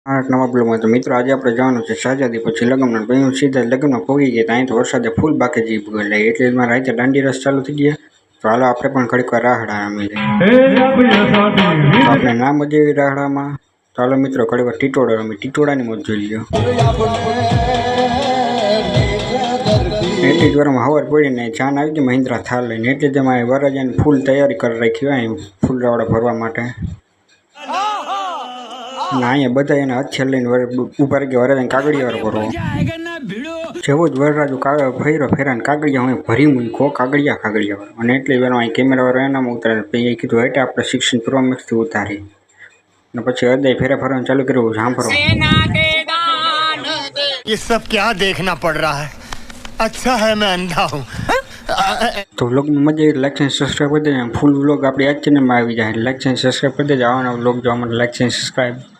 આ નવા બ્લોગમાં તો મિત્રો આજે આપણે જવાનું છે શાહજાદી પછી લગ્નમાં પછી હું સીધા લગ્નમાં પહોંચી ગયા ત્યાં તો વરસાદે ફૂલ બાકી જઈ ગયેલા એટલે મારા રાતે દાંડી રસ ચાલુ થઈ ગયા તો હાલો આપણે પણ ઘડીક વાર રાહડા રમી લઈએ તો આપણે ના મજા એવી રાહડામાં તો હાલો મિત્રો ઘડીક વાર ટીટોળો રમી ટીટોળાની મોજ જોઈ લ્યો એટલી જ વારમાં હવાર પડીને જાન આવી ગઈ મહિન્દ્રા થાર લઈને એટલે જ એમાં વરરાજાની ફૂલ તૈયારી કરી રાખી હોય ફૂલવાળા ભરવા માટે ના અહીંયા બધા એને હથિયાર લઈને ઉભા રહી ગયા વરરાજાને કાગળિયા ભરવો જેવો જ વરરાજો ફેરાને કાગળિયા હું ભરી મૂકો કાગળિયા અને એટલે વેલો અહીં કેમેરાવાળો એનામાં ઉતારે પછી કીધું એટલે આપણે 16 પ્રો મેક્સથી ઉતારી અને પછી હૃદય ફેરા ફરવાનું ચાલુ કર્યું સાંભળો ये सब क्या देखना पड़ रहा है अच्छा है मैं अंधा हूँ તો વ્લોગમાં મજા આવી લાઈક અને સબસ્ક્રાઈબ કરી દેજો ફૂલ વ્લોગ આપણી આ ચેનલમાં આવી જાય લાઈક અને સબસ્ક્રાઈબ કરી દેજો આવાના વ્લોગ જોવા માટે લાઈક અને સબસ્ક્રાઈબ